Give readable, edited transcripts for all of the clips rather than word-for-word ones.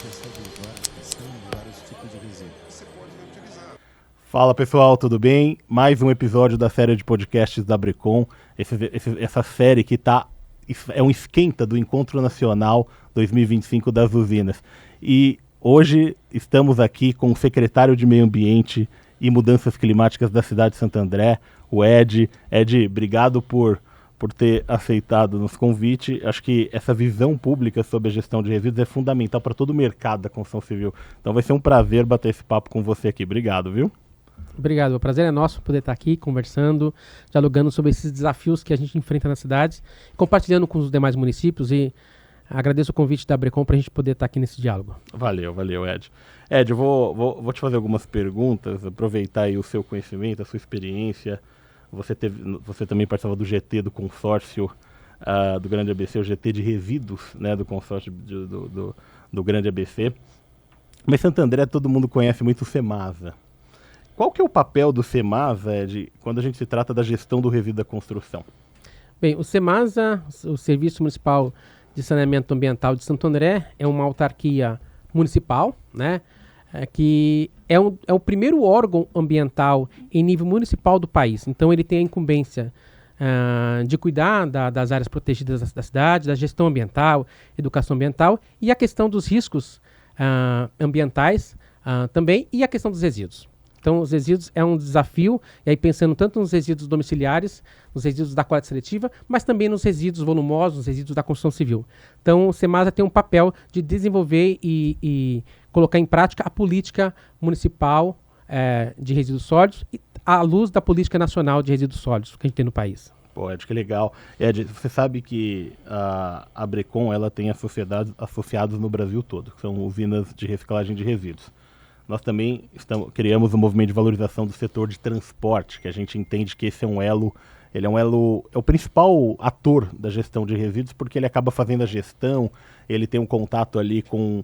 percebe variação de vários tipos de resíduos. Você pode reutilizar. Fala pessoal, tudo bem? Mais um episódio da série de podcasts da Brecon. Essa série que é um esquenta do Encontro Nacional 2025 das Usinas. E hoje estamos aqui com o secretário de Meio Ambiente e Mudanças Climáticas da cidade de Santo André, o Ed. Ed, obrigado por ter aceitado nosso convite. Acho que essa visão pública sobre a gestão de resíduos é fundamental para todo o mercado da construção civil. Então vai ser um prazer bater esse papo com você aqui. Obrigado, viu? Obrigado, o prazer é nosso poder estar aqui conversando, dialogando sobre esses desafios que a gente enfrenta nas cidades, compartilhando com os demais municípios, e agradeço o convite da Brecon para a gente poder estar aqui nesse diálogo. Valeu, Ed. Ed, eu vou te fazer algumas perguntas, aproveitar aí o seu conhecimento, a sua experiência. Você também participava do GT do consórcio do Grande ABC, o GT de resíduos, né, do consórcio do Grande ABC. Mas Santo André todo mundo conhece muito o SEMASA. Qual que é o papel do SEMASA, Ed, quando a gente se trata da gestão do resíduo da construção? Bem, o SEMASA, o Serviço Municipal de Saneamento Ambiental de Santo André, é uma autarquia municipal, né, que é o primeiro órgão ambiental em nível municipal do país. Então ele tem a incumbência de cuidar das áreas protegidas da cidade, da gestão ambiental, educação ambiental e a questão dos riscos ambientais também, e a questão dos resíduos. Então, os resíduos é um desafio, e aí pensando tanto nos resíduos domiciliares, nos resíduos da coleta seletiva, mas também nos resíduos volumosos, nos resíduos da construção civil. Então, o SEMASA tem um papel de desenvolver e colocar em prática a política municipal de resíduos sólidos, à luz da política nacional de resíduos sólidos que a gente tem no país. Pô, Ed, que legal. Ed, você sabe que a Brecon ela tem associados no Brasil todo, que são usinas de reciclagem de resíduos. Nós também criamos um movimento de valorização do setor de transporte, que a gente entende que esse é um elo, é o principal ator da gestão de resíduos, porque ele acaba fazendo a gestão, ele tem um contato ali com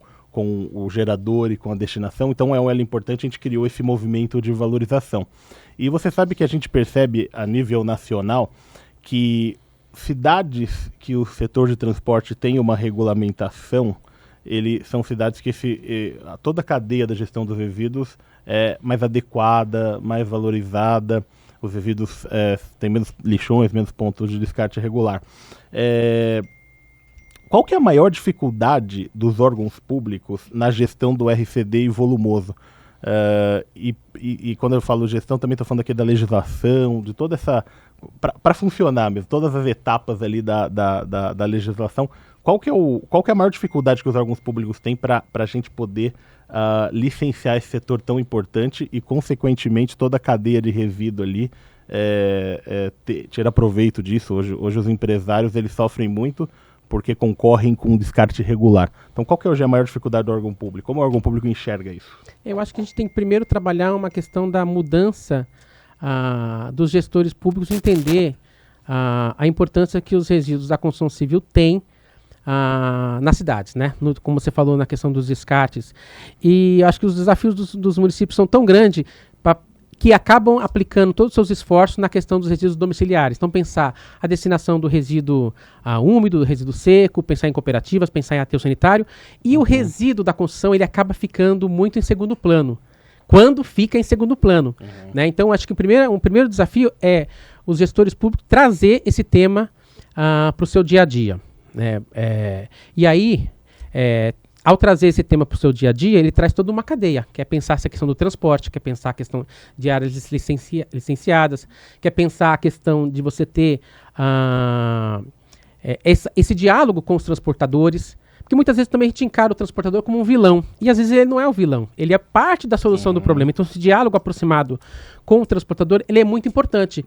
o gerador e com a destinação, então é um elo importante, a gente criou esse movimento de valorização. E você sabe que a gente percebe a nível nacional que cidades que o setor de transporte tem uma regulamentação, são cidades que toda a cadeia da gestão dos resíduos é mais adequada, mais valorizada, os resíduos têm menos lixões, menos pontos de descarte regular. Qual que é a maior dificuldade dos órgãos públicos na gestão do RCD e volumoso? E quando eu falo gestão, também estou falando aqui da legislação, de toda essa... Para funcionar mesmo, todas as etapas ali da legislação. Qual que é a maior dificuldade que os órgãos públicos têm para a gente poder licenciar esse setor tão importante e, consequentemente, toda a cadeia de resíduo ali tirar proveito disso? Hoje os empresários eles sofrem muito porque concorrem com descarte irregular. Então, qual que é hoje a maior dificuldade do órgão público? Como o órgão público enxerga isso? Eu acho que a gente tem que primeiro trabalhar uma questão da mudança dos gestores públicos, entender a importância que os resíduos da construção civil têm nas cidades, né? Como você falou na questão dos descartes. E acho que os desafios dos municípios são tão grandes que acabam aplicando todos os seus esforços na questão dos resíduos domiciliares. Então, pensar a destinação do resíduo úmido, do resíduo seco, pensar em cooperativas, pensar em aterro sanitário. E o resíduo da construção, ele acaba ficando muito em segundo plano. Quando fica em segundo plano. Né? Então, acho que o primeiro desafio é os gestores públicos trazer esse tema para o seu dia a dia. E aí, ao trazer esse tema para o seu dia a dia, ele traz toda uma cadeia, quer pensar essa questão do transporte, quer pensar a questão de áreas licenciadas, quer pensar a questão de você ter esse diálogo com os transportadores, porque muitas vezes também a gente encara o transportador como um vilão, e às vezes ele não é o vilão, ele é parte da solução do problema. Então esse diálogo aproximado com o transportador, ele é muito importante.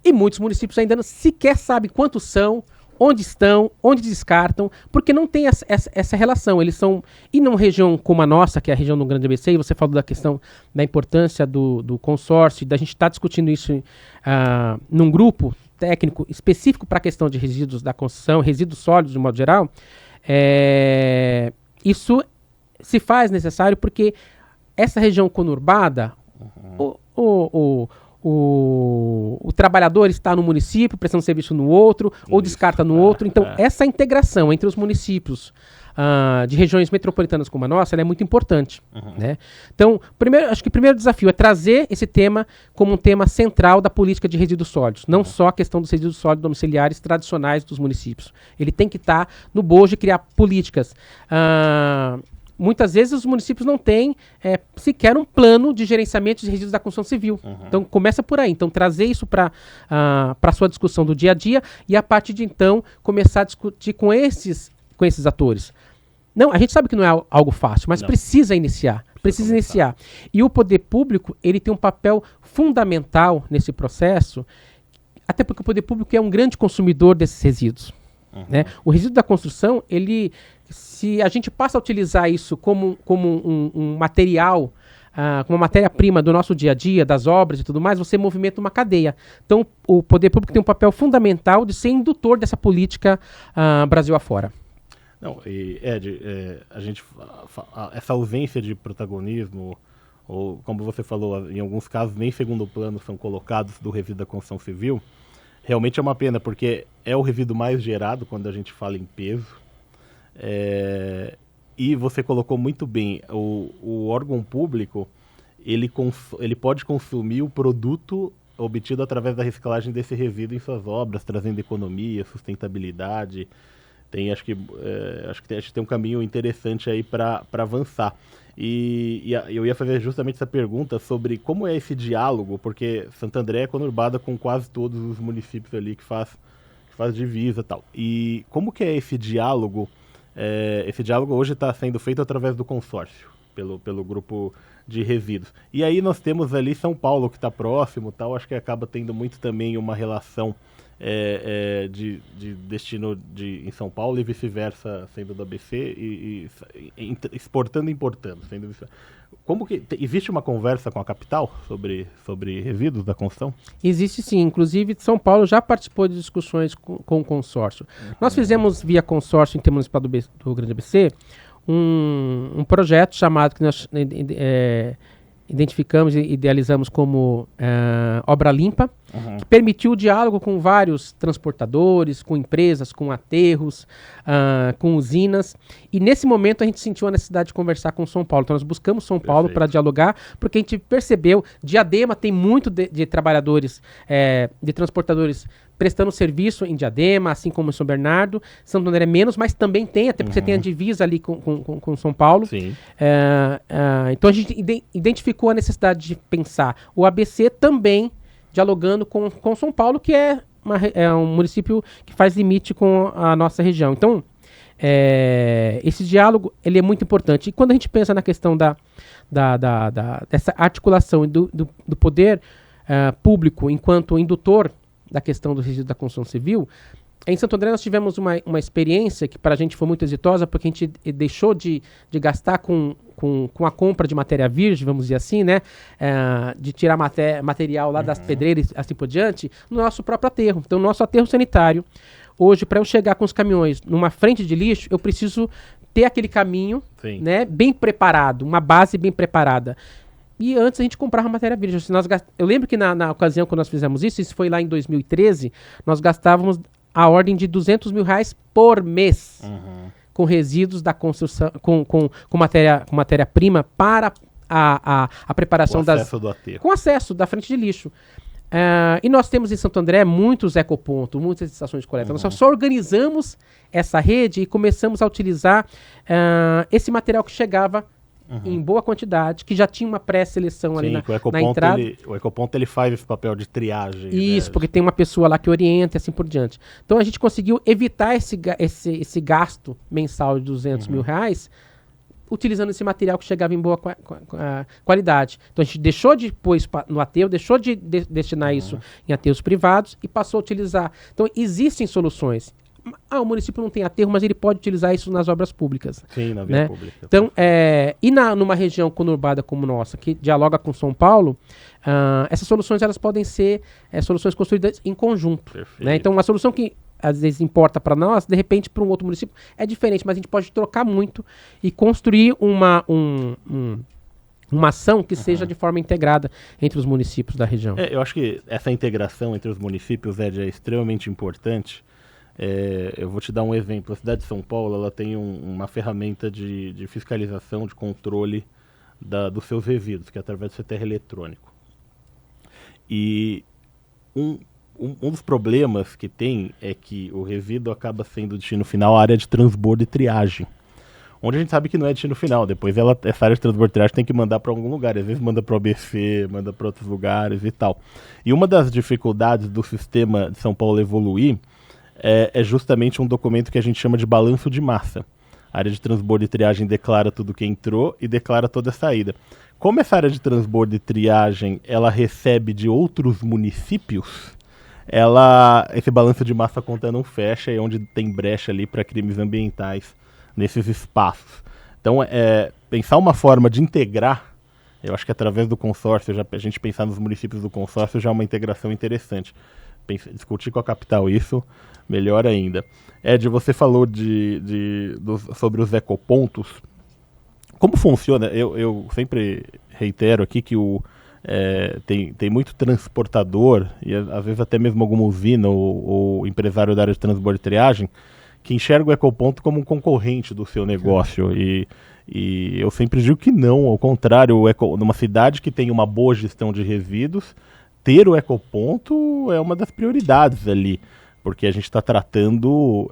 E muitos municípios ainda sequer sabem quantos são, onde estão, onde descartam, porque não tem essa relação. Eles são, e numa região como a nossa, que é a região do Grande ABC, e você falou da questão da importância do consórcio, da gente estar discutindo isso num grupo técnico específico para a questão de resíduos da construção, resíduos sólidos de modo geral, isso se faz necessário porque essa região conurbada, o trabalhador está no município, prestando serviço no outro, ou descarta no outro. Então, essa integração entre os municípios, de regiões metropolitanas como a nossa, ela é muito importante. Né? Então, acho que o primeiro desafio é trazer esse tema como um tema central da política de resíduos sólidos, não só a questão dos resíduos sólidos domiciliares tradicionais dos municípios. Ele tem que estar no bojo de criar políticas. Muitas vezes os municípios não têm sequer um plano de gerenciamento de resíduos da construção civil. Então começa por aí. Então trazer isso para a sua discussão do dia a dia e a partir de então começar a discutir com esses atores. Não, a gente sabe que não é algo fácil, mas precisa iniciar. Precisa iniciar. E o poder público, ele tem um papel fundamental nesse processo, até porque o poder público é um grande consumidor desses resíduos. Né? O resíduo da construção, se a gente passa a utilizar isso como um material, como uma matéria-prima do nosso dia a dia, das obras e tudo mais, você movimenta uma cadeia. Então, o poder público tem um papel fundamental de ser indutor dessa política Brasil afora. Não, e Ed, essa ausência de protagonismo, ou como você falou, em alguns casos nem segundo plano são colocados do resíduo da construção civil, realmente é uma pena, porque é o resíduo mais gerado quando a gente fala em peso. E você colocou muito bem, o órgão público, ele pode consumir o produto obtido através da reciclagem desse resíduo em suas obras, trazendo economia, sustentabilidade. Acho que tem um caminho interessante aí para avançar. E eu ia fazer justamente essa pergunta sobre como é esse diálogo, porque Santo André é conurbada com quase todos os municípios ali que faz divisa e tal. E como que é esse diálogo? Esse diálogo hoje está sendo feito através do consórcio, pelo grupo de resíduos. E aí nós temos ali São Paulo, que está próximo, tal. Acho que acaba tendo muito também uma relação de destino em São Paulo e vice-versa, sendo do ABC, e exportando e importando. Como que existe uma conversa com a capital sobre resíduos da construção? Existe sim, inclusive São Paulo já participou de discussões com o consórcio. Nós fizemos via consórcio intermunicipal do Grande ABC um projeto chamado, que nós identificamos e idealizamos como Obra Limpa, que permitiu o diálogo com vários transportadores, com empresas, com aterros, com usinas. E nesse momento a gente sentiu a necessidade de conversar com São Paulo. Então nós buscamos São Paulo para dialogar, porque a gente percebeu, Diadema tem muito de trabalhadores, de transportadores prestando serviço em Diadema, assim como em São Bernardo. Santo André é menos, mas também tem, até porque você tem a divisa ali com São Paulo. Sim. Então a gente identificou a necessidade de pensar o ABC também dialogando com São Paulo, que é um município que faz limite com a nossa região. Então, esse diálogo ele é muito importante. E quando a gente pensa na questão dessa articulação do poder público enquanto indutor da questão do resíduo da construção civil, em Santo André nós tivemos uma experiência que para a gente foi muito exitosa, porque a gente deixou de gastar com a compra de matéria virgem, vamos dizer assim, né? De tirar material lá das pedreiras e assim por diante, no nosso próprio aterro. Então, o nosso aterro sanitário, hoje, para eu chegar com os caminhões numa frente de lixo, eu preciso ter aquele caminho, né, bem preparado, uma base bem preparada. E antes a gente comprava matéria virgem. Eu lembro que na ocasião que nós fizemos isso foi lá em 2013, nós gastávamos a ordem de R$200 mil por mês com resíduos da construção, com matéria-prima para a preparação do aterro. Com acesso da frente de lixo. E nós temos em Santo André muitos ecopontos, muitas estações de coleta. Nós só organizamos essa rede e começamos a utilizar esse material que chegava em boa quantidade, que já tinha uma pré-seleção ali na entrada. O ecoponto ele faz esse papel de triagem. Isso, né? Porque tem uma pessoa lá que orienta e assim por diante. Então a gente conseguiu evitar esse gasto mensal de R$200 mil utilizando esse material que chegava em boa qualidade. Então a gente deixou de pôr isso no aterro, deixou de destinar isso em aterros privados e passou a utilizar. Então existem soluções. O município não tem aterro, mas ele pode utilizar isso nas obras públicas. Sim, na via pública. Então, numa região conurbada como nossa, que dialoga com São Paulo, essas soluções elas podem ser soluções construídas em conjunto. Né? Então, uma solução que às vezes importa para nós, de repente para um outro município é diferente, mas a gente pode trocar muito e construir uma ação que seja de forma integrada entre os municípios da região. Eu acho que essa integração entre os municípios é extremamente importante. Eu vou te dar um exemplo. A cidade de São Paulo, ela tem uma ferramenta de fiscalização, de controle dos seus resíduos, que é através do CTR eletrônico. E um dos problemas que tem é que o resíduo acaba sendo destino final à área de transbordo e triagem, onde a gente sabe que não é destino final. Depois essa área de transbordo e triagem tem que mandar para algum lugar. Às vezes manda para o ABC, manda para outros lugares e tal. E uma das dificuldades do sistema de São Paulo evoluir é justamente um documento que a gente chama de balanço de massa. A área de transbordo e triagem declara tudo que entrou e declara toda a saída. Como essa área de transbordo e triagem ela recebe de outros municípios, esse balanço de massa conta não fecha, é onde tem brecha ali para crimes ambientais nesses espaços. Então, pensar uma forma de integrar, eu acho que através do consórcio, a gente pensar nos municípios do consórcio já é uma integração interessante. Discutir com a capital isso, melhor ainda. Ed, você falou sobre os ecopontos. Como funciona? Eu sempre reitero aqui que tem muito transportador, e às vezes até mesmo alguma usina ou empresário da área de transbordo e triagem, que enxerga o ecoponto como um concorrente do seu negócio. E eu sempre digo que não, ao contrário, numa cidade que tem uma boa gestão de resíduos, ter o ecoponto é uma das prioridades ali, porque a gente está tratando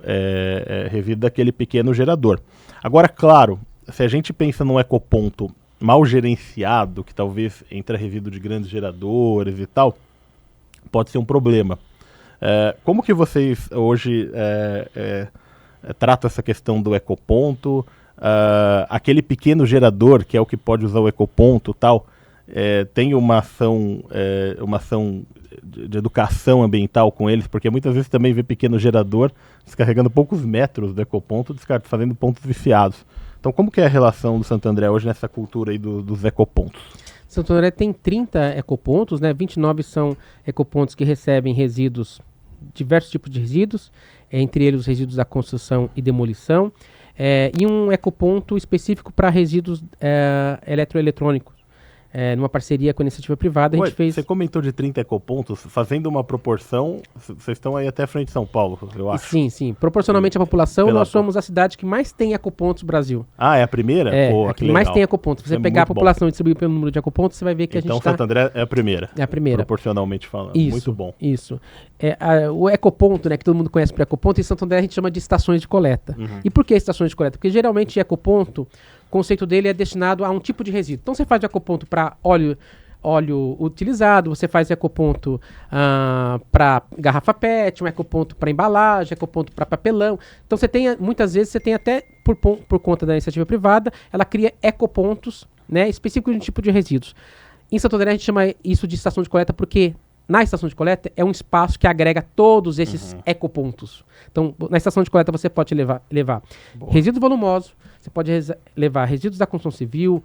resíduo daquele pequeno gerador. Agora, claro, se a gente pensa num ecoponto mal gerenciado, que talvez entre resíduo de grandes geradores e tal, pode ser um problema. Como que vocês hoje tratam essa questão do ecoponto? Aquele pequeno gerador, que é o que pode usar o ecoponto tal, tem uma ação de educação ambiental com eles, porque muitas vezes também vê pequeno gerador descarregando poucos metros do ecoponto, fazendo pontos viciados. Então, como que é a relação do Santo André hoje nessa cultura aí dos ecopontos? Santo André tem 30 ecopontos, né? 29 são ecopontos que recebem resíduos, diversos tipos de resíduos, entre eles os resíduos da construção e demolição, e um ecoponto específico para resíduos eletroeletrônicos. Numa parceria com a iniciativa privada, a gente fez... Você comentou de 30 ecopontos, fazendo uma proporção, vocês estão aí até a frente de São Paulo, eu acho. Sim. Proporcionalmente à população, nós somos a cidade que mais tem ecopontos no Brasil. Ah, é a primeira? A que mais tem ecopontos. Se você pegar a população e distribuir pelo número de ecopontos, você vai ver que a gente está... Então, Santo André é a primeira. É a primeira. Proporcionalmente falando. Isso, muito bom. Isso. O ecoponto, né, que todo mundo conhece por ecoponto, em Santo André a gente chama de estações de coleta. Uhum. E por que estações de coleta? Porque geralmente ecoponto, o conceito dele é destinado a um tipo de resíduo. Então você faz ecoponto para óleo utilizado, você faz ecoponto para garrafa PET, um ecoponto para embalagem, ecoponto para papelão. Então muitas vezes você tem até, por conta da iniciativa privada, ela cria ecopontos, né, específicos de um tipo de resíduos. Em Santo André a gente chama isso de estação de coleta porque na estação de coleta é um espaço que agrega todos esses ecopontos. Então, na estação de coleta você pode levar resíduos volumosos, você pode levar resíduos da construção civil,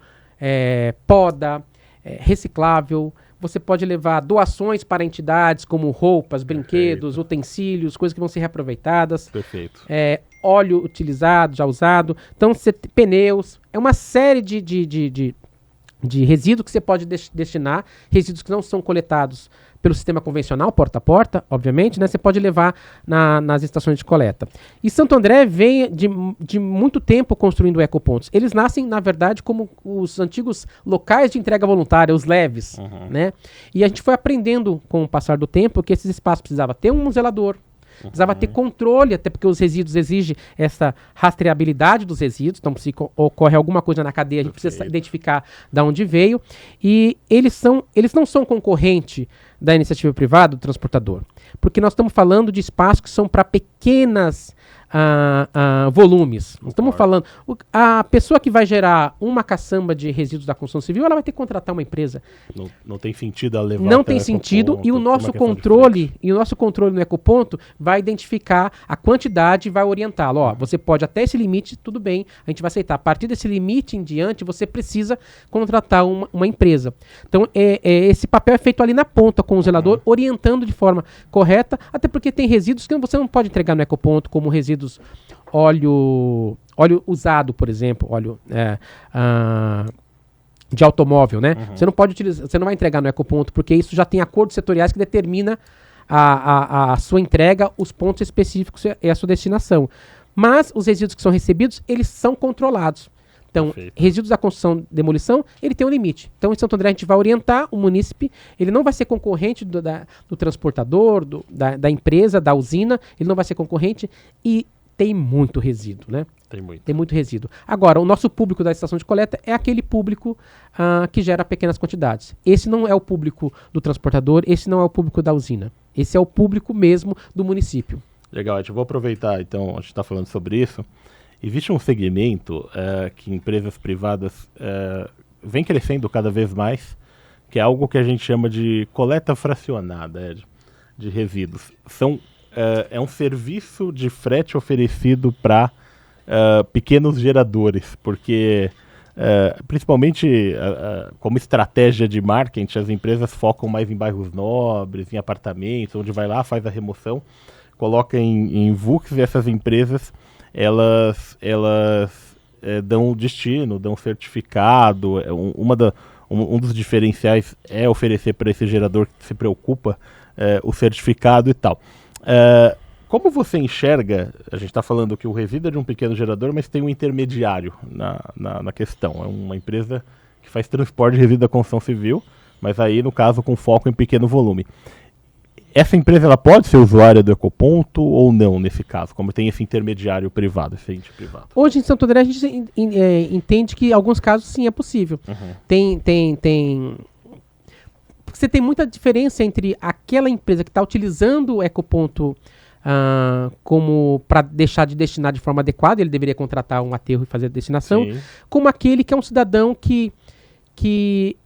poda, reciclável, você pode levar doações para entidades como roupas, brinquedos, utensílios, coisas que vão ser reaproveitadas. Perfeito. Óleo utilizado, já usado. Então, pneus, é uma série de resíduos que você pode destinar, resíduos que não são coletados pelo sistema convencional, porta a porta, obviamente, né? Você pode levar nas estações de coleta. E Santo André vem de muito tempo construindo ecopontos. Eles nascem, na verdade, como os antigos locais de entrega voluntária, os leves, né? E a gente foi aprendendo com o passar do tempo que esses espaços precisavam ter um zelador, precisava ter controle, até porque os resíduos exigem essa rastreabilidade dos resíduos. Então, se ocorre alguma coisa na cadeia, a gente precisa identificar de onde veio. E eles não são concorrente da iniciativa privada, do transportador. Porque nós estamos falando de espaços que são para pequenas volumes. Estamos falando... A pessoa que vai gerar uma caçamba de resíduos da construção civil, ela vai ter que contratar uma empresa. Não tem sentido ela levar. Não tem sentido, e o nosso controle no ecoponto vai identificar a quantidade e vai orientá-lo. Ó, você pode até esse limite, tudo bem, a gente vai aceitar. A partir desse limite em diante, você precisa contratar uma empresa. Então, esse papel é feito ali na ponta com o zelador, orientando de forma correta, até porque tem resíduos que você não pode entregar no ecoponto, como resíduos óleo usado, por exemplo, óleo de automóvel, né? Você não pode utilizar, você não vai entregar no ecoponto, porque isso já tem acordos setoriais que determina a sua entrega, os pontos específicos e a sua destinação. Mas os resíduos que são recebidos, eles são controlados. Então, Perfeito. resíduos da construção e demolição, ele tem um limite. Então, em Santo André, a gente vai orientar o munícipe, ele não vai ser concorrente do transportador, da empresa, da usina, ele não vai ser concorrente e tem muito resíduo, né? Tem muito. Tem muito resíduo. Agora, o nosso público da estação de coleta é aquele público que gera pequenas quantidades. Esse não é o público do transportador, esse não é o público da usina. Esse é o público mesmo do município. Legal, eu vou aproveitar, então, a gente está falando sobre isso. Existe um segmento que empresas privadas vem crescendo cada vez mais, que é algo que a gente chama de coleta fracionada de resíduos. É um serviço de frete oferecido para pequenos geradores, porque principalmente como estratégia de marketing, as empresas focam mais em bairros nobres, em apartamentos, onde vai lá, faz a remoção, coloca em VUCs, e essas empresas elas dão destino, dão certificado. Um dos diferenciais é oferecer para esse gerador que se preocupa o certificado e tal. Como você enxerga, a gente está falando que o resíduo é de um pequeno gerador, mas tem um intermediário na questão. É uma empresa que faz transporte de resíduo da construção civil, mas aí, no caso, com foco em pequeno volume. Essa empresa ela pode ser usuária do Ecoponto ou não, nesse caso, como tem esse intermediário privado, esse ente privado? Hoje em Santo André a gente entende que em alguns casos sim é possível. Tem porque você tem muita diferença entre aquela empresa que está utilizando o Ecoponto como para deixar de destinar de forma adequada, ele deveria contratar um aterro e fazer a destinação, Sim. como aquele que é um cidadão que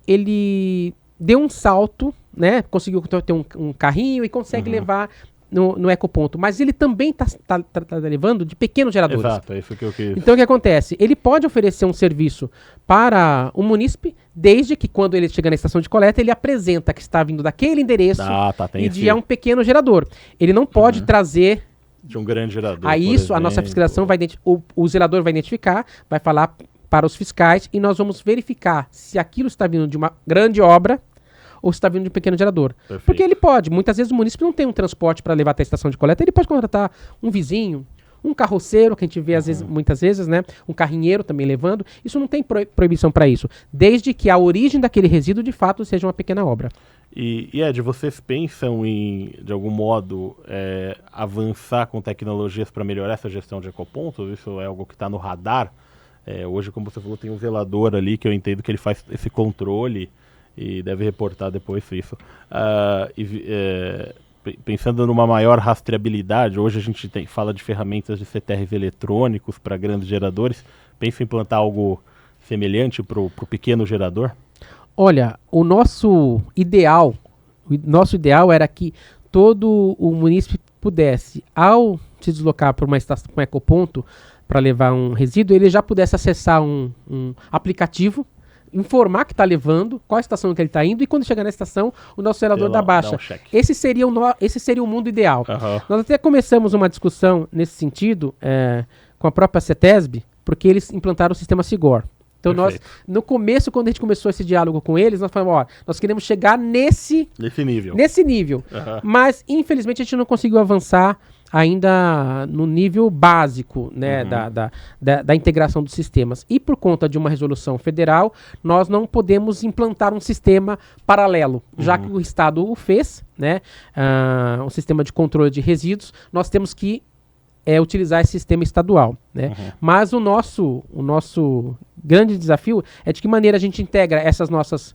ele deu um salto, né, conseguiu ter um carrinho e consegue levar no Ecoponto, mas ele também tá levando de pequenos geradores. Exato, é isso que eu quis. Então o que acontece? Ele pode oferecer um serviço para o munícipe, desde que quando ele chega na estação de coleta, ele apresenta que está vindo daquele endereço Tem e de um pequeno gerador. Ele não pode trazer de um grande gerador. a isso, a nossa fiscalização vai o zelador vai identificar, vai falar para os fiscais e nós vamos verificar se aquilo está vindo de uma grande obra ou se está vindo de um pequeno gerador. Perfeito. Porque ele pode, muitas vezes o município não tem um transporte para levar até a estação de coleta, ele pode contratar um vizinho, um carroceiro, que a gente vê muitas vezes, né? Um carrinheiro também levando. Isso não tem proibição para isso, desde que a origem daquele resíduo de fato seja uma pequena obra. E Ed, vocês pensam em, de algum modo, avançar com tecnologias para melhorar essa gestão de ecopontos? Isso é algo que está no radar? Hoje, como você falou, tem um zelador ali que eu entendo que ele faz esse controle e deve reportar depois isso. Pensando numa maior rastreabilidade, hoje a gente fala de ferramentas de CTRs eletrônicos para grandes geradores. Pensa em implantar algo semelhante para o pequeno gerador? Olha, o nosso ideal era que todo o munícipe pudesse, ao se deslocar para uma estação, um ecoponto, para levar um resíduo, ele já pudesse acessar um aplicativo, informar que está levando, qual a estação que ele está indo, e quando chegar na estação, o nosso zelador dá baixa. Esse seria o mundo ideal. Nós até começamos uma discussão nesse sentido com a própria CETESB, porque eles implantaram o sistema SIGOR. Então nós, no começo, quando a gente começou esse diálogo com eles, nós falamos, nós queremos chegar nesse nível. Mas, infelizmente, a gente não conseguiu avançar ainda no nível básico, né, da integração dos sistemas. E por conta de uma resolução federal, nós não podemos implantar um sistema paralelo, já que o Estado o fez, né, um sistema de controle de resíduos, nós temos que utilizar esse sistema estadual, né? Mas o nosso grande desafio é de que maneira a gente integra essas nossas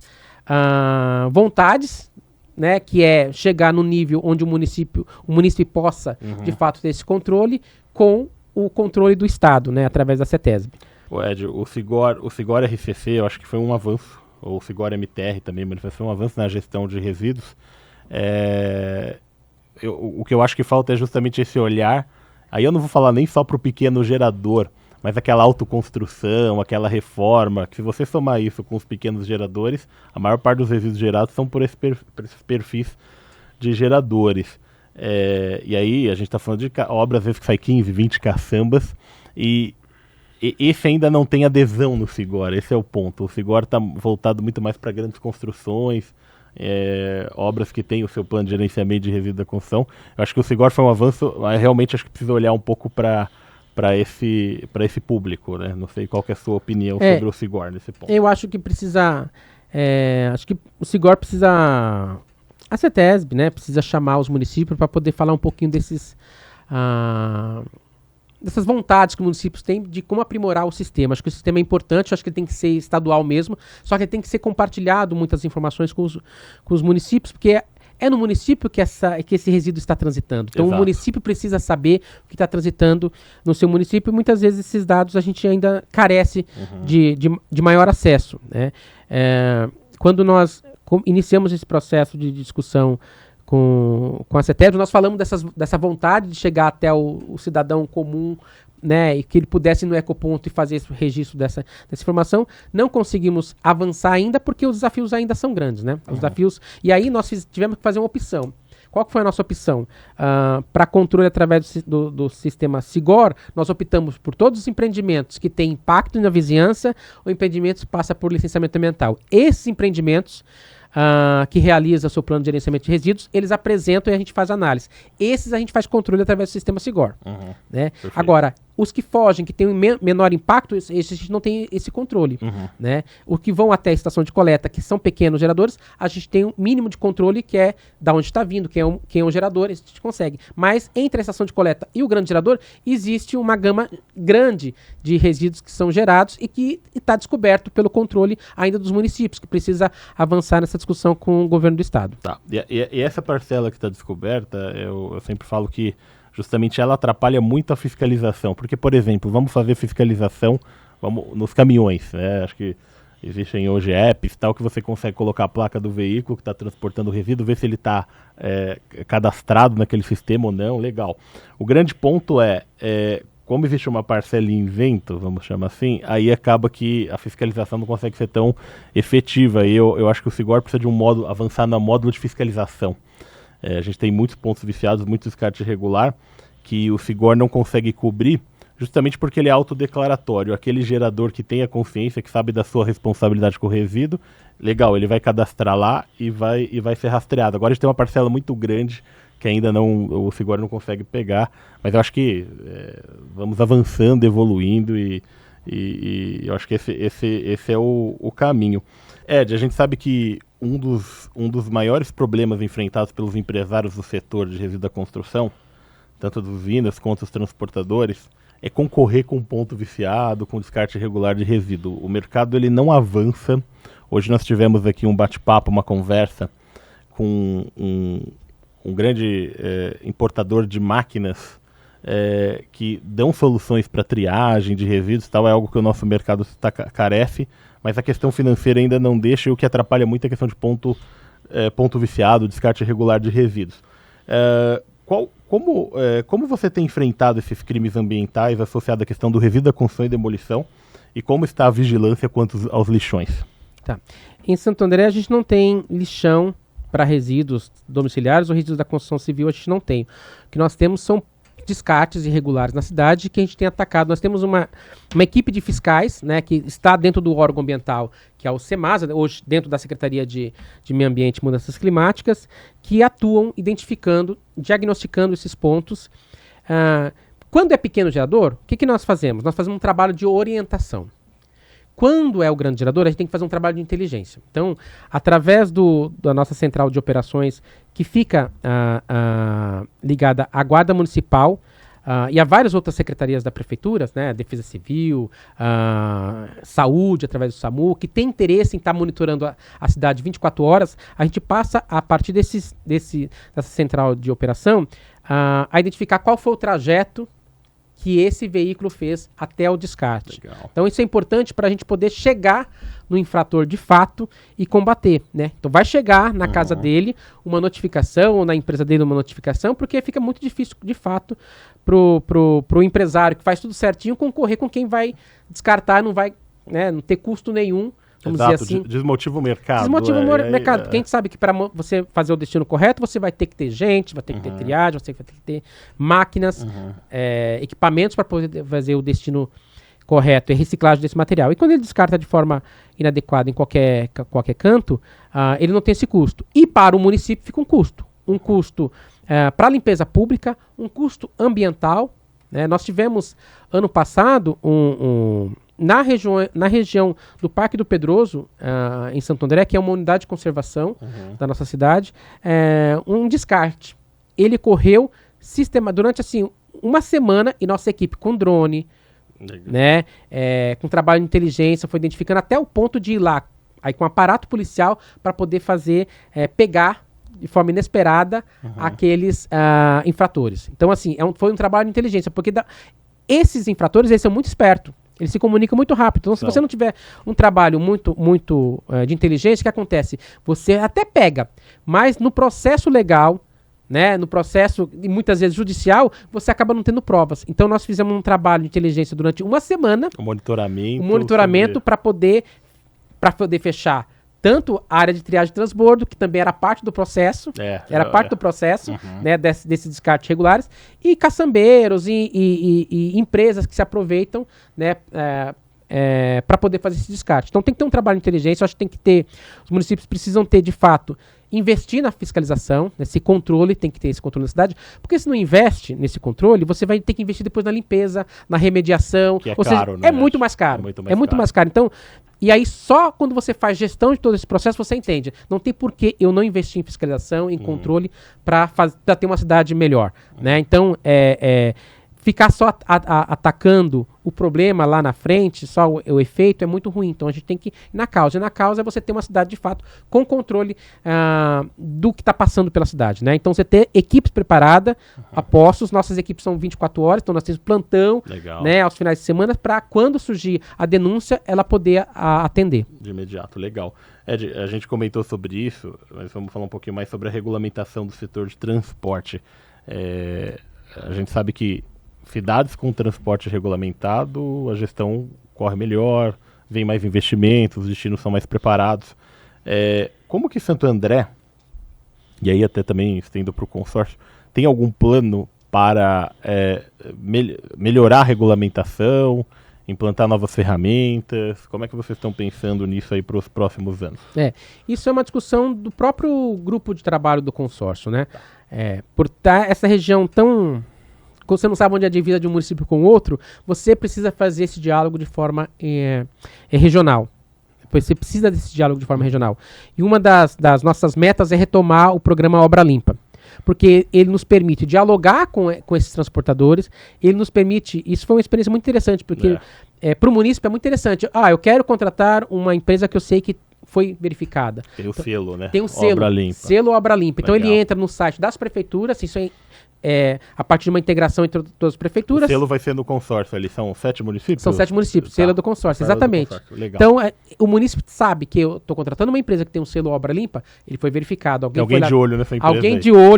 vontades, né, que é chegar no nível onde o município possa, de fato, ter esse controle com o controle do Estado, né, através da CETESB. Ed, o SIGOR RCC, eu acho que foi um avanço, ou o SIGOR MTR também, mas foi um avanço na gestão de resíduos. O que eu acho que falta é justamente esse olhar. Aí eu não vou falar nem só para o pequeno gerador, mas aquela autoconstrução, aquela reforma, que se você somar isso com os pequenos geradores, a maior parte dos resíduos gerados são por esses perfis de geradores. E aí a gente está falando de obras às vezes que sai 15, 20 caçambas, e esse ainda não tem adesão no SIGOR, esse é o ponto. O SIGOR está voltado muito mais para grandes construções, obras que têm o seu plano de gerenciamento de resíduos da construção. Eu acho que o Sigor foi um avanço, mas realmente acho que precisa olhar um pouco para esse público, né? Não sei qual que é a sua opinião sobre o Sigor nesse ponto. Eu acho que precisa, acho que o Sigor precisa, a CETESB, né, precisa chamar os municípios para poder falar um pouquinho dessas vontades que os municípios têm de como aprimorar o sistema. Acho que o sistema é importante, acho que ele tem que ser estadual mesmo, só que ele tem que ser compartilhado muitas informações com os municípios, porque é no município que esse resíduo está transitando. Então, Exato. O município precisa saber o que está transitando no seu município e muitas vezes esses dados a gente ainda carece de maior acesso, né? Quando nós iniciamos esse processo de discussão com a CETESB, nós falamos dessa vontade de chegar até o cidadão comum, né, e que ele pudesse ir no ecoponto e fazer esse registro dessa informação. Não conseguimos avançar ainda porque os desafios ainda são grandes, né? Os desafios, e aí nós tivemos que fazer uma opção. Qual que foi a nossa opção? Para controle através do sistema Sigor, nós optamos por todos os empreendimentos que têm impacto na vizinhança ou empreendimentos que passam por licenciamento ambiental. Esses empreendimentos que realiza seu plano de gerenciamento de resíduos, eles apresentam e a gente faz análise. Esses a gente faz controle através do sistema Sigor. Né? Agora, os que fogem, que têm um menor impacto, esses a gente não tem esse controle. Né? Os que vão até a estação de coleta, que são pequenos geradores, a gente tem um mínimo de controle, que é da onde está vindo, quem é um gerador, a gente consegue. Mas entre a estação de coleta e o grande gerador, existe uma gama grande de resíduos que são gerados e que está descoberto pelo controle ainda dos municípios, que precisa avançar nessa discussão com o governo do estado. Tá. E essa parcela que está descoberta, eu sempre falo que justamente ela atrapalha muito a fiscalização, porque, por exemplo, vamos fazer fiscalização nos caminhões, né? Acho que existem hoje apps tal, que você consegue colocar a placa do veículo que está transportando o resíduo, ver se ele está cadastrado naquele sistema ou não, legal. O grande ponto como existe uma parcela em isento, vamos chamar assim, aí acaba que a fiscalização não consegue ser tão efetiva. E eu acho que o Sigor precisa de avançar no módulo de fiscalização. A gente tem muitos pontos viciados, muito descarte irregular, que o Sigor não consegue cobrir, justamente porque ele é autodeclaratório. Aquele gerador que tem a consciência, que sabe da sua responsabilidade com o resíduo, legal, ele vai cadastrar lá e vai ser rastreado. Agora a gente tem uma parcela muito grande que ainda o Sigor não consegue pegar, mas eu acho que vamos avançando, evoluindo e eu acho que esse é o caminho. Ed, a gente sabe que um dos maiores problemas enfrentados pelos empresários do setor de resíduo da construção, tanto as usinas quanto os transportadores, é concorrer com ponto viciado, com descarte irregular de resíduo. O mercado ele não avança. Hoje nós tivemos aqui um bate-papo, uma conversa com um grande importador de máquinas que dão soluções para triagem de resíduos, tal, é algo que o nosso mercado carece, mas a questão financeira ainda não deixa, e o que atrapalha muito é a questão de ponto viciado, descarte irregular de resíduos. Como você tem enfrentado esses crimes ambientais associados à questão do resíduo da construção e demolição, e como está a vigilância quanto aos lixões? Tá. Em Santo André a gente não tem lixão para resíduos domiciliares ou resíduos da construção civil, a gente não tem. O que nós temos são descartes irregulares na cidade que a gente tem atacado. Nós temos uma equipe de fiscais, né, que está dentro do órgão ambiental, que é o SEMASA, hoje dentro da Secretaria de Meio Ambiente e Mudanças Climáticas, que atuam identificando, diagnosticando esses pontos. Quando é pequeno gerador, o que nós fazemos? Nós fazemos um trabalho de orientação. Quando é o grande gerador, a gente tem que fazer um trabalho de inteligência. Então, através da nossa central de operações, que fica ligada à Guarda Municipal e a várias outras secretarias da Prefeitura, né, Defesa Civil, Saúde, através do SAMU, que tem interesse em estar monitorando a cidade 24 horas, a gente passa, a partir dessa central de operação, a identificar qual foi o trajeto que esse veículo fez até o descarte. Legal. Então isso é importante para a gente poder chegar no infrator de fato e combater, né? Então vai chegar na casa dele uma notificação, ou na empresa dele uma notificação, porque fica muito difícil, de fato, pro empresário que faz tudo certinho concorrer com quem vai descartar, não vai, né, não ter custo nenhum. Vamos dizer assim, desmotiva o mercado. Desmotiva o mercado, porque a gente sabe que para você fazer o destino correto, você vai ter que ter gente, vai ter que ter triagem, você vai ter que ter máquinas, equipamentos para poder fazer o destino correto e reciclagem desse material. E quando ele descarta de forma inadequada em qualquer canto, ele não tem esse custo. E para o município fica um custo. Um custo para a limpeza pública, um custo ambiental. Né? Nós tivemos, ano passado, na região do Parque do Pedroso, em Santo André, que é uma unidade de conservação da nossa cidade, um descarte. Ele correu durante assim, uma semana e nossa equipe com drone, né, com trabalho de inteligência, foi identificando até o ponto de ir lá, aí com aparato policial, para poder pegar de forma inesperada aqueles infratores. Então, assim, foi um trabalho de inteligência, porque esses infratores, eles são muito espertos. Eles se comunicam muito rápido. Então, se você não tiver um trabalho muito de inteligência, o que acontece? Você até pega, mas no processo legal, né, no processo, e muitas vezes judicial, você acaba não tendo provas. Então, nós fizemos um trabalho de inteligência durante uma semana. Um monitoramento para poder fechar tanto a área de triagem e transbordo, que também era parte do processo, né, desses descartes regulares, e caçambeiros e empresas que se aproveitam, né, para poder fazer esse descarte. Então tem que ter um trabalho de inteligência, eu acho que os municípios precisam ter, de fato, investir na fiscalização, nesse controle, tem que ter esse controle na cidade, porque se não investe nesse controle, você vai ter que investir depois na limpeza, na remediação, que é ou caro, seja, né? é muito mais caro. É muito mais caro. Então, e aí só quando você faz gestão de todo esse processo, você entende. Não tem por que eu não investir em fiscalização, em controle, para ter uma cidade melhor. Né? Então, ficar só atacando o problema lá na frente, só o efeito, é muito ruim. Então a gente tem que ir na causa. E na causa é você ter uma cidade, de fato, com controle do que está passando pela cidade. Né? Então você ter equipes preparadas, apostos, nossas equipes são 24 horas, então nós temos plantão, né, aos finais de semana, para quando surgir a denúncia, ela poder atender. De imediato, legal. Ed, a gente comentou sobre isso, mas vamos falar um pouquinho mais sobre a regulamentação do setor de transporte. A gente sabe que cidades com transporte regulamentado, a gestão corre melhor, vem mais investimentos, os destinos são mais preparados. Como que Santo André, e aí até também estendo para o consórcio, tem algum plano para melhorar a regulamentação, implantar novas ferramentas? Como é que vocês estão pensando nisso aí para os próximos anos? Isso é uma discussão do próprio grupo de trabalho do consórcio, né? Por estar essa região tão... Quando você não sabe onde é a divisa de um município com o outro, você precisa fazer esse diálogo de forma regional. Você precisa desse diálogo de forma regional. E uma das nossas metas é retomar o programa Obra Limpa. Porque ele nos permite dialogar com esses transportadores, ele nos permite... Isso foi uma experiência muito interessante, porque para o município é muito interessante. Eu quero contratar uma empresa que eu sei que foi verificada. Tem o selo, né? Tem um selo. Obra Limpa. Selo Obra Limpa. Então Legal. ele entra no site das prefeituras, isso a partir de uma integração entre todas as prefeituras. O selo vai ser no consórcio ali, são 7 municípios? São 7 municípios, selo do consórcio, exatamente. Do consórcio. Legal. Então, o município sabe que eu estou contratando uma empresa que tem um selo Obra Limpa, ele foi verificado. Alguém de olho nessa empresa.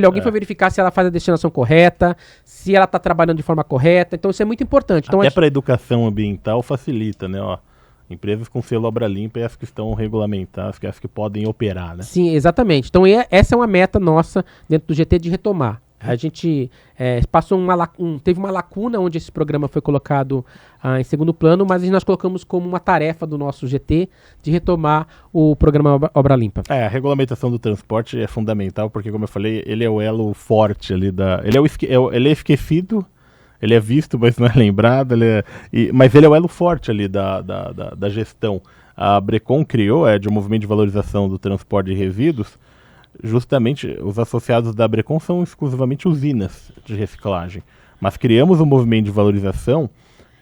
Alguém foi verificar se ela faz a destinação correta, se ela está trabalhando de forma correta, então isso é muito importante. Então, até para a educação ambiental facilita, né? Empresas com selo Obra Limpa e as que estão regulamentadas, as que podem operar, né? Sim, exatamente. Então essa é uma meta nossa dentro do GT de retomar. A gente teve uma lacuna onde esse programa foi colocado em segundo plano, mas nós colocamos como uma tarefa do nosso GT de retomar o programa Obra Limpa. A regulamentação do transporte é fundamental, porque, como eu falei, ele é o elo forte ali ele é esquecido, ele é visto, mas não é lembrado, mas ele é o elo forte ali da gestão. A Brecon criou, de um movimento de valorização do transporte de resíduos. Justamente, os associados da Brecon são exclusivamente usinas de reciclagem. Mas criamos um movimento de valorização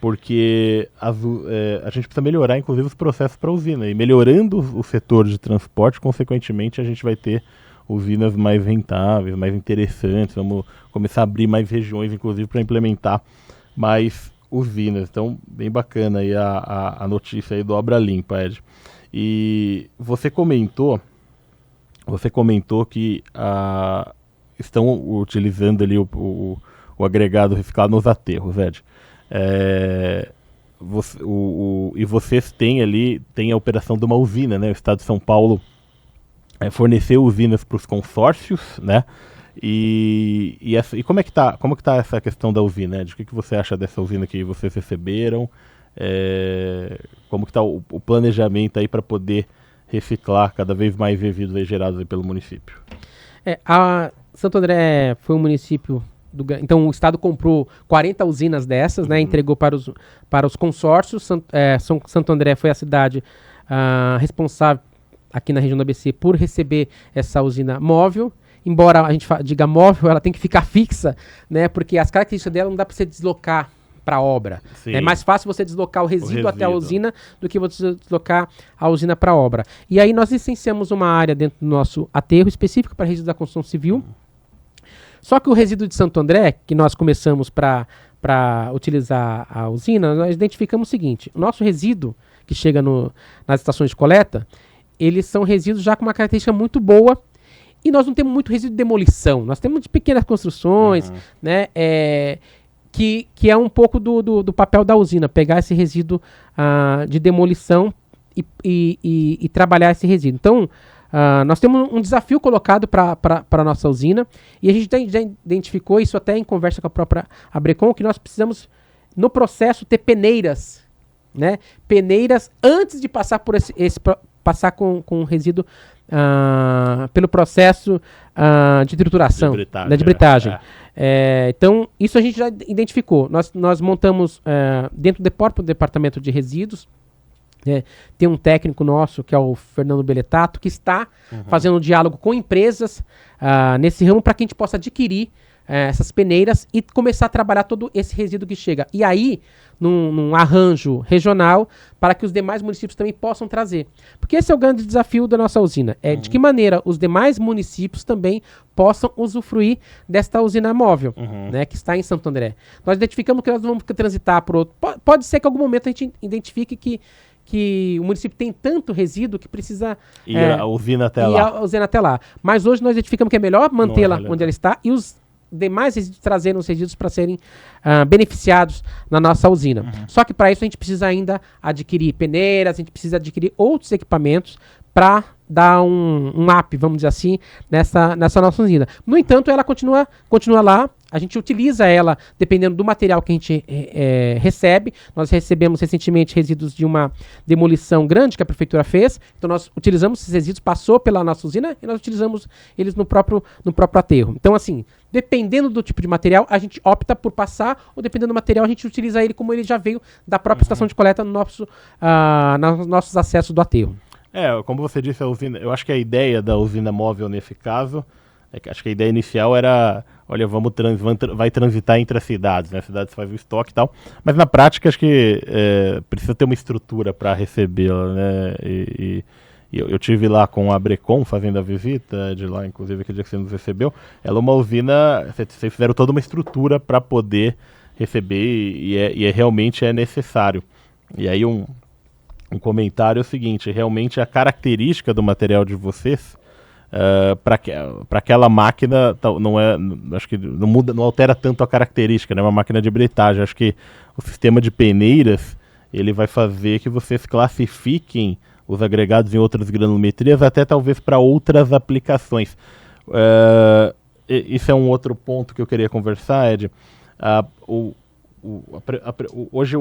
porque a gente precisa melhorar, inclusive, os processos para a usina. E melhorando o setor de transporte, consequentemente, a gente vai ter usinas mais rentáveis, mais interessantes. Vamos começar a abrir mais regiões, inclusive, para implementar mais usinas. Então, bem bacana aí a notícia aí do Obra Limpa, Ed. E você comentou que estão utilizando ali o agregado reciclado nos aterros, Ed. E vocês têm a operação de uma usina, né? O Estado de São Paulo forneceu usinas para os consórcios, né? E como é que tá essa questão da usina, Ed? O que você acha dessa usina que vocês receberam? Como que está o planejamento aí para poder reciclar cada vez mais resíduos aí gerados aí pelo município? A Santo André foi um município então o Estado comprou 40 usinas dessas, né, entregou para os consórcios. Santo André foi a cidade responsável aqui na região do ABC por receber essa usina móvel. Embora a gente diga móvel, ela tem que ficar fixa, né, porque as características dela não dá para você deslocar para a obra. Sim. É mais fácil você deslocar o resíduo até a usina do que você deslocar a usina para a obra. E aí nós licenciamos uma área dentro do nosso aterro específico para resíduos da construção civil. Só que o resíduo de Santo André, que nós começamos para utilizar a usina, nós identificamos o seguinte: o nosso resíduo que chega nas estações de coleta, eles são resíduos já com uma característica muito boa, e nós não temos muito resíduo de demolição. Nós temos de pequenas construções, né, que é um pouco do papel da usina, pegar esse resíduo de demolição e trabalhar esse resíduo. Então, nós temos um desafio colocado para a nossa usina, e a gente já identificou isso até em conversa com a própria Abrecon, que nós precisamos, no processo, ter peneiras, né? Peneiras antes de passar por passar com o resíduo pelo processo de trituração, de britagem. Então, isso a gente já identificou. Nós montamos dentro do próprio departamento de resíduos. Tem um técnico nosso, que é o Fernando Beletato, que está fazendo um diálogo com empresas nesse ramo para que a gente possa adquirir essas peneiras e começar a trabalhar todo esse resíduo que chega. E aí, num arranjo regional, para que os demais municípios também possam trazer. Porque esse é o grande desafio da nossa usina. De que maneira os demais municípios também possam usufruir desta usina móvel, né, que está em Santo André. Nós identificamos que nós vamos transitar por outro. Pode ser que em algum momento a gente identifique que o município tem tanto resíduo que precisa ir a usina até lá. Mas hoje nós identificamos que é melhor mantê-la onde ela está e os demais resíduos trazerem os resíduos para serem beneficiados na nossa usina. Só que para isso a gente precisa ainda adquirir peneiras, a gente precisa adquirir outros equipamentos para dar um up, vamos dizer assim, nessa nossa usina. No entanto, ela continua lá. A gente utiliza ela dependendo do material que a gente recebe. Nós recebemos recentemente resíduos de uma demolição grande que a prefeitura fez. Então nós utilizamos esses resíduos, passou pela nossa usina e nós utilizamos eles no próprio aterro. Então, assim, dependendo do tipo de material, a gente opta por passar, ou dependendo do material, a gente utiliza ele como ele já veio da própria estação de coleta nos nossos acessos do aterro. Como você disse, a usina, eu acho que a ideia da usina móvel nesse caso, acho que a ideia inicial era, olha, vai transitar entre as cidades, né? As cidades fazem o estoque e tal, mas na prática acho que precisa ter uma estrutura para recebê-la, né? E eu tive lá com a Abrecon fazendo a visita de lá, inclusive aquele dia que você nos recebeu. Ela é uma usina, vocês fizeram toda uma estrutura para poder receber e realmente é necessário. E aí um comentário é o seguinte: realmente a característica do material de vocês para aquela máquina acho que não muda, não altera tanto a característica, né? Uma máquina de britagem. Acho que o sistema de peneiras ele vai fazer que vocês classifiquem os agregados em outras granulometrias, até talvez para outras aplicações. Isso é um outro ponto que eu queria conversar, Ed. Hoje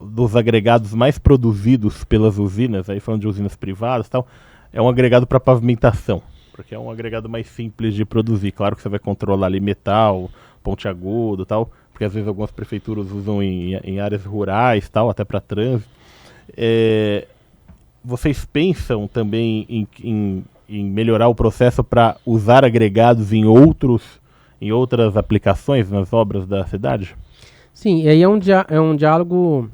dos agregados mais produzidos pelas usinas, aí falando de usinas privadas e tal, é um agregado para pavimentação, porque é um agregado mais simples de produzir. Claro que você vai controlar ali metal, pontiagudo e tal, porque às vezes algumas prefeituras usam em áreas rurais tal, até para trânsito. Vocês pensam também em melhorar o processo para usar agregados em outras aplicações nas obras da cidade? Sim, e aí é um diálogo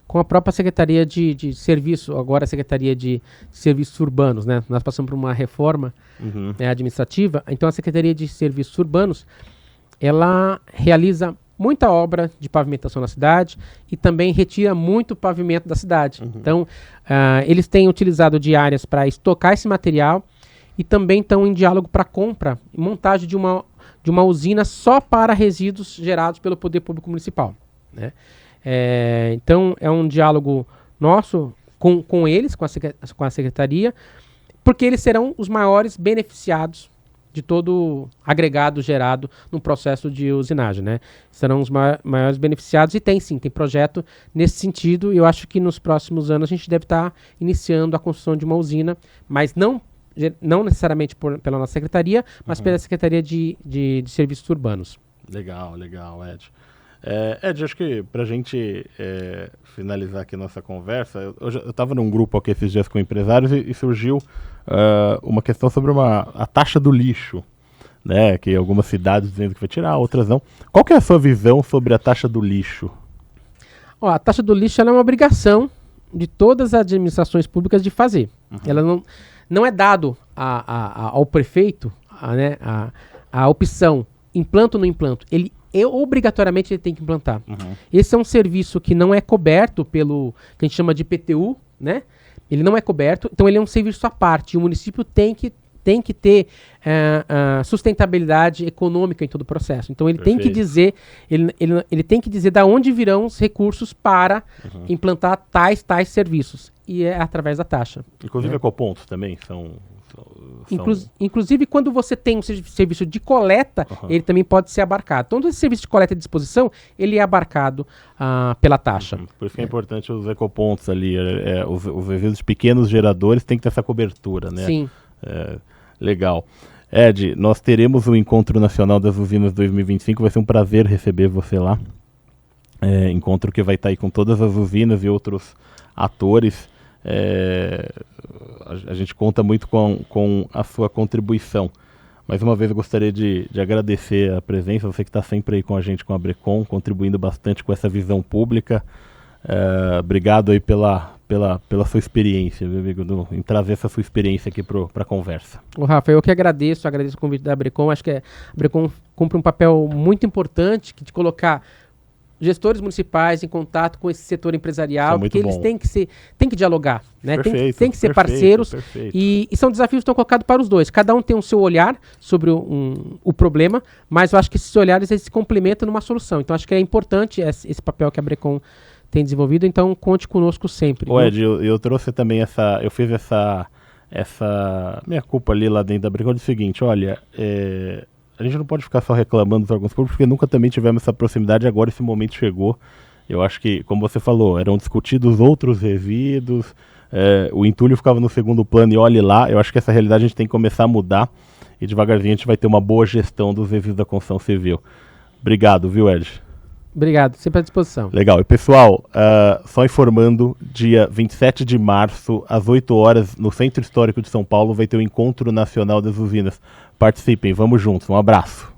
com a própria Secretaria de Serviço, agora a Secretaria de Serviços Urbanos, né? Nós passamos por uma reforma administrativa, então a Secretaria de Serviços Urbanos, ela realiza muita obra de pavimentação na cidade e também retira muito pavimento da cidade. Então, eles têm utilizado de áreas para estocar esse material e também estão em diálogo para compra e montagem de uma usina só para resíduos gerados pelo Poder Público Municipal, né? Então, é um diálogo nosso com eles, com a Secretaria, porque eles serão os maiores beneficiados de todo agregado gerado no processo de usinagem, né? Serão os maiores beneficiados e tem projeto nesse sentido, e eu acho que nos próximos anos a gente deve estar iniciando a construção de uma usina, mas não necessariamente pela nossa secretaria, mas pela Secretaria de Serviços Urbanos. Legal, Ed. Ed, acho que pra gente finalizar aqui nossa conversa, eu estava num grupo aqui esses dias com empresários e surgiu uma questão sobre a taxa do lixo, né? Que algumas cidades dizendo que vai tirar, outras não. Qual que é a sua visão sobre a taxa do lixo? A taxa do lixo ela é uma obrigação de todas as administrações públicas de fazer. Ela não é dado ao prefeito a opção implanto ou não implanto. Obrigatoriamente ele tem que implantar. Esse é um serviço que não é coberto pelo que a gente chama de IPTU, né? Ele não é coberto, então ele é um serviço à parte. O município tem que ter sustentabilidade econômica em todo o processo. Então ele tem que dizer, ele tem que dizer da onde virão os recursos para implantar tais serviços. E é através da taxa. Inclusive ecopontos também são... Inclusive, quando você tem um serviço de coleta, ele também pode ser abarcado. Todo esse serviço de coleta e disposição, ele é abarcado pela taxa. Por isso que é importante os ecopontos ali. Os pequenos geradores têm que ter essa cobertura, né? Sim. Legal. Ed, nós teremos o Encontro Nacional das Usinas 2025. Vai ser um prazer receber você lá. Encontro que vai estar aí com todas as usinas e outros atores. A gente conta muito com a sua contribuição. Mais uma vez eu gostaria de agradecer a presença, você que está sempre aí com a gente, com a Brecon, contribuindo bastante com essa visão pública. Obrigado aí pela sua experiência, meu amigo, em trazer essa sua experiência aqui para a conversa. Rafa, eu que agradeço o convite da Brecon. Acho que a Brecon cumpre um papel muito importante de colocar gestores municipais em contato com esse setor empresarial, porque eles têm que dialogar, né? Tem que ser parceiros. E são desafios que estão colocados para os dois. Cada um tem o seu olhar sobre o problema, mas eu acho que esses olhares eles se complementam numa solução. Então acho que é importante esse papel que a Brecon tem desenvolvido, então conte conosco sempre. Ed, eu trouxe também eu fiz essa minha culpa ali lá dentro da Brecon do seguinte, olha, a gente não pode ficar só reclamando dos órgãos públicos, porque nunca também tivemos essa proximidade, agora esse momento chegou. Eu acho que, como você falou, eram discutidos outros resíduos, o entulho ficava no segundo plano e olhe lá. Eu acho que essa realidade a gente tem que começar a mudar e devagarzinho a gente vai ter uma boa gestão dos resíduos da construção civil. Obrigado, viu, Ed? Obrigado, sempre à disposição. Legal. E pessoal, só informando, dia 27 de março, às 8 horas, no Centro Histórico de São Paulo, vai ter o Encontro Nacional das Usinas. Participem, vamos juntos. Um abraço.